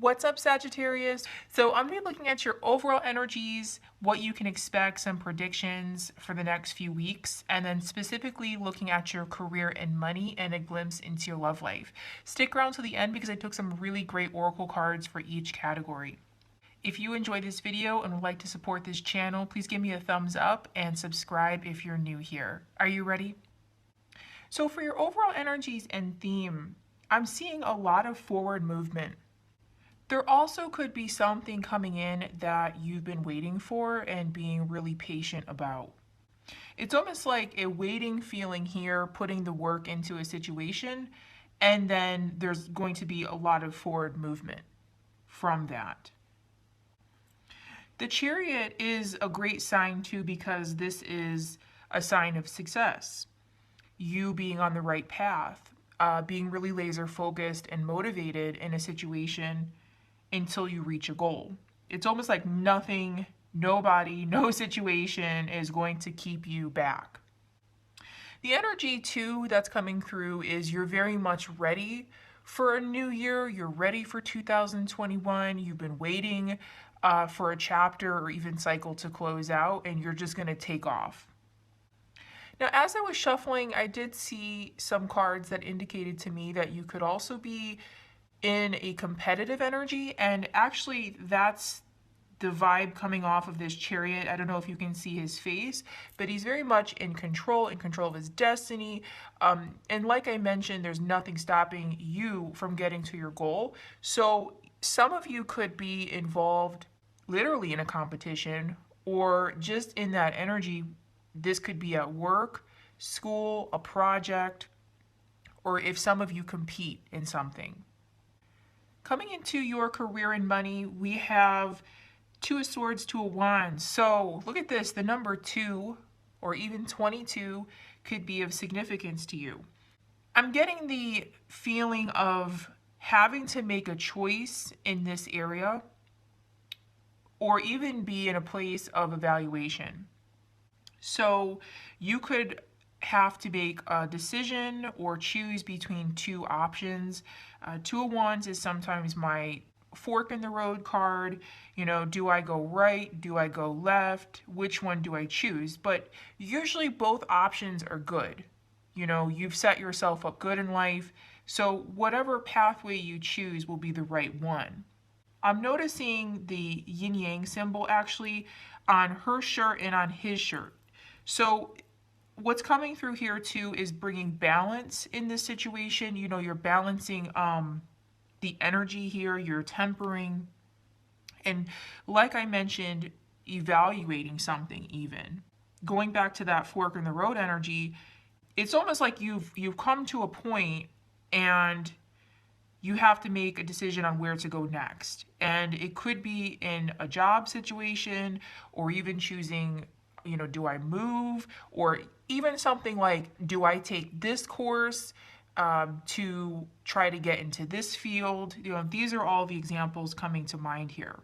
What's up, Sagittarius? So I'm going to be looking at your overall energies, what you can expect, some predictions for the next few weeks, and then specifically looking at your career and money and a glimpse into your love life. Stick around to the end because I took some really great oracle cards for each category. If you enjoyed this video and would like to support this channel, please give me a thumbs up and subscribe if you're new here. Are you ready? So for your overall energies and theme, I'm seeing a lot of forward movement. There also could be something coming in that you've been waiting for and being really patient about. It's almost like a waiting feeling here, putting the work into a situation, and then there's going to be a lot of forward movement from that. The Chariot is a great sign too because this is a sign of success. You being on the right path, being really laser focused and motivated in a situation until you reach a goal. It's almost like nothing, nobody, no situation is going to keep you back. The energy too that's coming through is you're very much ready for a new year. You're ready for 2021. You've been waiting for a chapter or even cycle to close out, and you're just going to take off. Now, as I was shuffling, I did see some cards that indicated to me that you could also be in a competitive energy, and actually that's the vibe coming off of this Chariot. I don't know if you can see his face, but he's very much in control of his destiny. And like I mentioned, there's nothing stopping you from getting to your goal. So some of you could be involved literally in a competition or just in that energy. This could be at work, school, a project, or if some of you compete in something. Coming into your career and money, we have Two of Swords, Two of Wands. So look at this, the number 2 or even 22 could be of significance to you. I'm getting the feeling of having to make a choice in this area or even be in a place of evaluation. So you could have to make a decision or choose between two options. Two of Wands is sometimes my fork in the road card. You know, do I go right? Do I go left? Which one do I choose? But usually both options are good. You know, you've set yourself up good in life. So whatever pathway you choose will be the right one. I'm noticing the yin yang symbol actually on her shirt and on his shirt. So what's coming through here too is bringing balance in this situation. You know, you're balancing the energy here, you're tempering, and like I mentioned, evaluating something even. Going back to that fork in the road energy, it's almost like you've come to a point and you have to make a decision on where to go next. And it could be in a job situation or even choosing, you know, do I move? Or even something like, do I take this course to try to get into this field? You know, these are all the examples coming to mind here.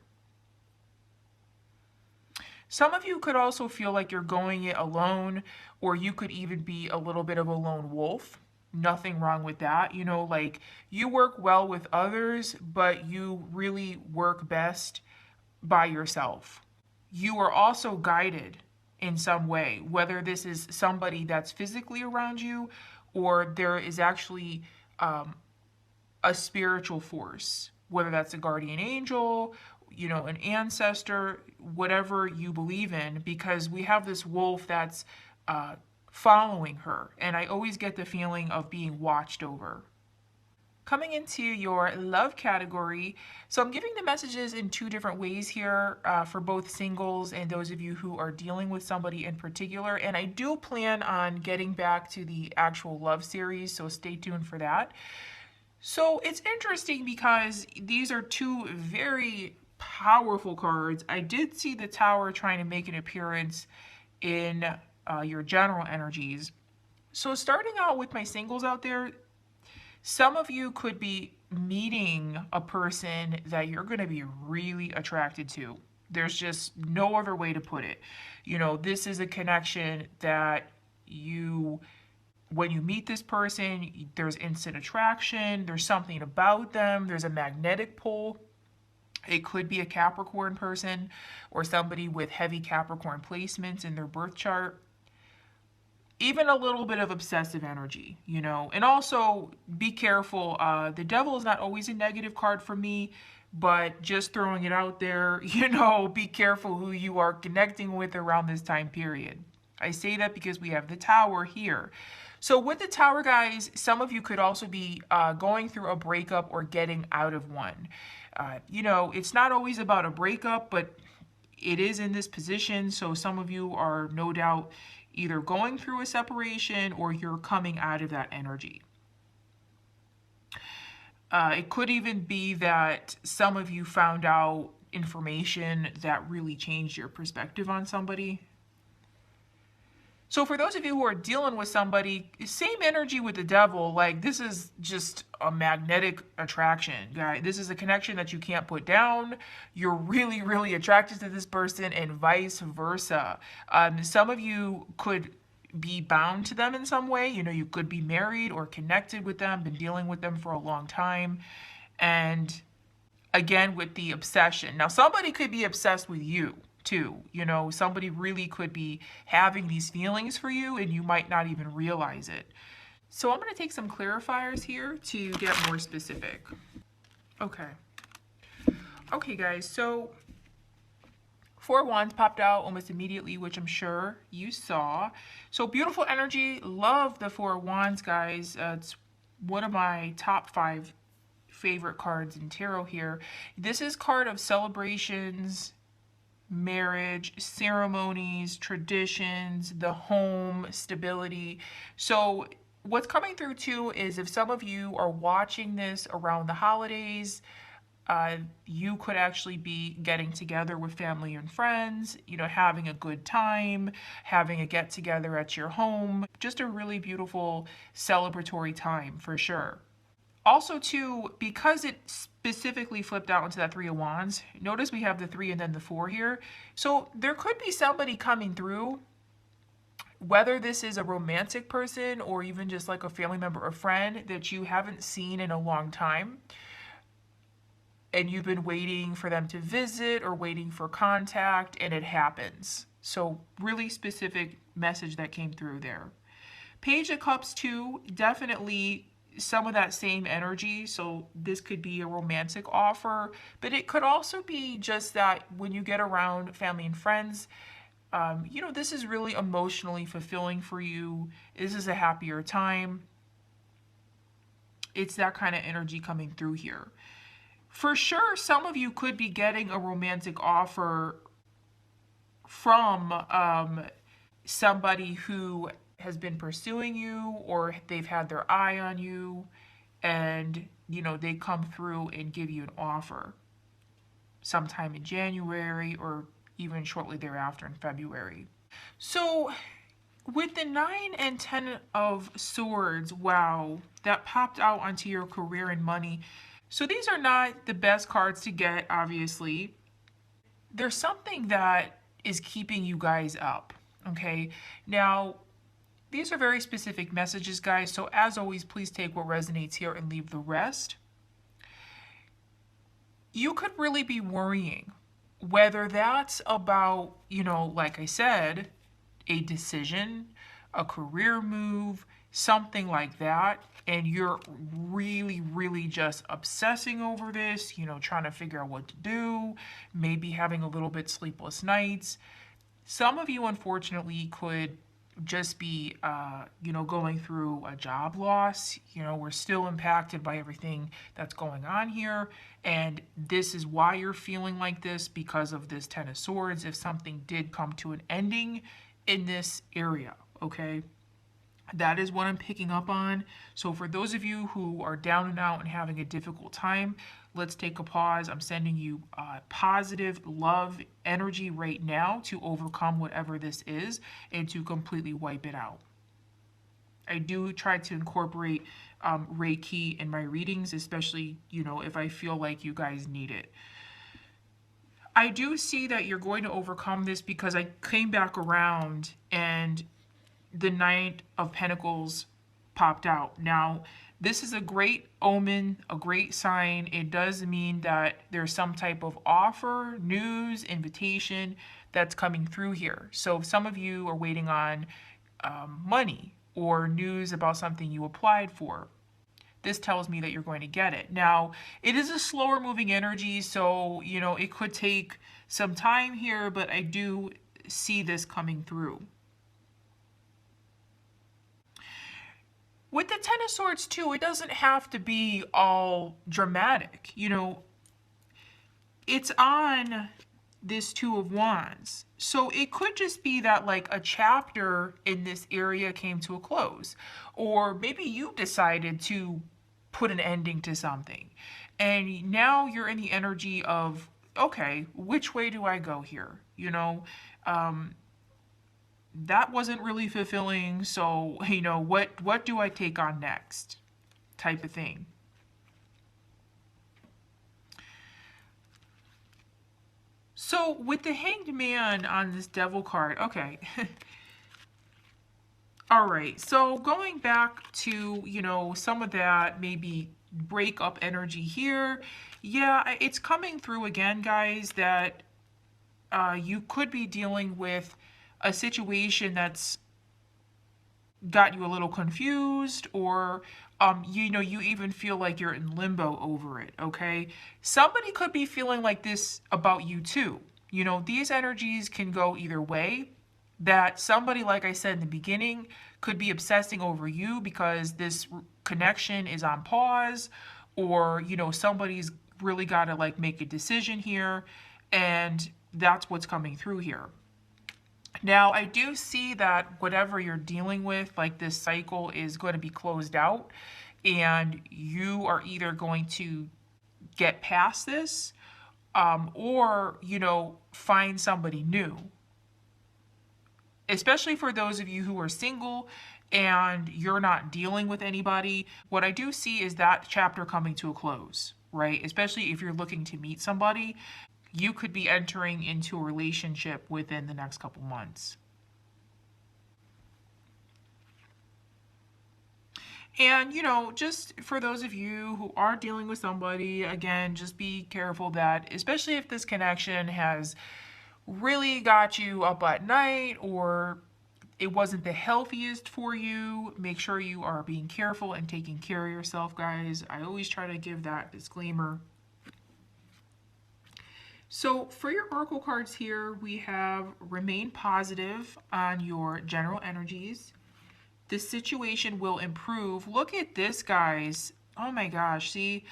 Some of you could also feel like you're going it alone, or you could even be a little bit of a lone wolf. Nothing wrong with that. You know, like you work well with others, but you really work best by yourself. You are also guided in some way, whether this is somebody that's physically around you or there is actually a spiritual force, whether that's a guardian angel, you know, an ancestor, whatever you believe in, because we have this wolf that's following her. And I always get the feeling of being watched over. Coming into your love category, so I'm giving the messages in two different ways here for both singles and those of you who are dealing with somebody in particular. And I do plan on getting back to the actual love series, so stay tuned for that. So it's interesting because these are two very powerful cards. I did see the Tower trying to make an appearance in your general energies. So starting out with my singles out there, some of you could be meeting a person that you're going to be really attracted to. There's just no other way to put it. You know, this is a connection that when you meet this person, there's instant attraction. There's something about them. There's a magnetic pull. It could be a Capricorn person or somebody with heavy Capricorn placements in their birth chart. Even a little bit of obsessive energy, you know. And also be careful. The devil is not always a negative card for me, but just throwing it out there, you know, be careful who you are connecting with around this time period. I say that because we have the Tower here. So with the Tower, guys, some of you could also be going through a breakup or getting out of one. You know, it's not always about a breakup, but it is in this position. So some of you are no doubt either going through a separation or you're coming out of that energy. It could even be that some of you found out information that really changed your perspective on somebody. So for those of you who are dealing with somebody, same energy with the devil, like this is just a magnetic attraction, guys. This is a connection that you can't put down. You're really, really attracted to this person and vice versa. Some of you could be bound to them in some way. You know, you could be married or connected with them, been dealing with them for a long time. And again, with the obsession. Now, somebody could be obsessed with you too. You know, somebody really could be having these feelings for you and you might not even realize it. So I'm going to take some clarifiers here to get more specific. Okay. Okay, guys. So 4 Wands popped out almost immediately, which I'm sure you saw. So beautiful energy. Love the 4 Wands, guys. It's one of my top 5 favorite cards in tarot here. This is card of celebrations, marriage, ceremonies, traditions, the home, stability. So what's coming through too is if some of you are watching this around the holidays, you could actually be getting together with family and friends, you know, having a good time, having a get together at your home. Just a really beautiful celebratory time for sure. Also too, because it specifically flipped out into that 3 of Wands, notice we have the 3 and then the 4 here. So there could be somebody coming through, whether this is a romantic person or even just like a family member or friend that you haven't seen in a long time. And you've been waiting for them to visit or waiting for contact, and it happens. So really specific message that came through there. Page of Cups too, definitely some of that same energy. So this could be a romantic offer, but it could also be just that when you get around family and friends, you know, this is really emotionally fulfilling for you. This is a happier time. It's that kind of energy coming through here. For sure, some of you could be getting a romantic offer from somebody who has been pursuing you or they've had their eye on you and, you know, they come through and give you an offer sometime in January or even shortly thereafter in February. So with the 9 and 10 of Swords, wow, that popped out onto your career and money. So these are not the best cards to get, obviously. There's something that is keeping you guys up, okay? Now, these are very specific messages, guys. So as always, please take what resonates here and leave the rest. You could really be worrying, whether that's about, you know, like I said, a decision, a career move, something like that, and you're really, really just obsessing over this, you know, trying to figure out what to do, maybe having a little bit sleepless nights. Some of you, unfortunately, could just be, you know, going through a job loss. You know, we're still impacted by everything that's going on here, and this is why you're feeling like this, because of this 10 of Swords, if something did come to an ending in this area, okay? That is what I'm picking up on. So for those of you who are down and out and having a difficult time, let's take a pause. I'm sending you positive love energy right now to overcome whatever this is and to completely wipe it out. I do try to incorporate Reiki in my readings, especially, you know, if I feel like you guys need it. I do see that you're going to overcome this because I came back around and the 9 of Pentacles popped out. Now, This is a great omen, a great sign. It does mean that there's some type of offer, news, invitation that's coming through here. So if some of you are waiting on money or news about something you applied for, this tells me that you're going to get it. Now, it is a slower moving energy, so, you know, it could take some time here, but I do see this coming through. With the Ten of Swords too, it doesn't have to be all dramatic. You know, it's on this Two of Wands. So it could just be that like a chapter in this area came to a close. Or maybe you decided to put an ending to something. And now you're in the energy of, okay, which way do I go here? You know, that wasn't really fulfilling, so you know, what do I take on next, type of thing. So with the Hanged Man on this Devil card, okay. All right, so going back to, you know, some of that maybe break up energy here, yeah, it's coming through again, guys, that you could be dealing with a situation that's got you a little confused, or you know, you even feel like you're in limbo over it. Okay, somebody could be feeling like this about you too. You know, these energies can go either way. That somebody, like I said in the beginning, could be obsessing over you because this connection is on pause, or you know, somebody's really got to like make a decision here, and that's what's coming through here. Now, I do see that whatever you're dealing with, like this cycle, is going to be closed out, and you are either going to get past this, or, you know, find somebody new. Especially for those of you who are single and you're not dealing with anybody, what I do see is that chapter coming to a close, right? Especially if you're looking to meet somebody, you could be entering into a relationship within the next couple months. And, you know, just for those of you who are dealing with somebody, again, just be careful that, especially if this connection has really got you up at night or it wasn't the healthiest for you, make sure you are being careful and taking care of yourself, guys. I always try to give that disclaimer. So for your oracle cards here, we have remain positive on your general energies. The situation will improve. Look at this, guys. Oh my gosh, see,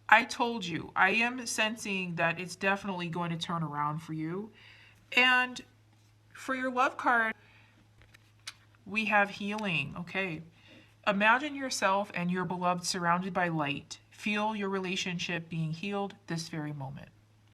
I told you, I am sensing that it's definitely going to turn around for you. And for your love card, we have healing. Okay. Imagine yourself and your beloved surrounded by light. Feel your relationship being healed this very moment.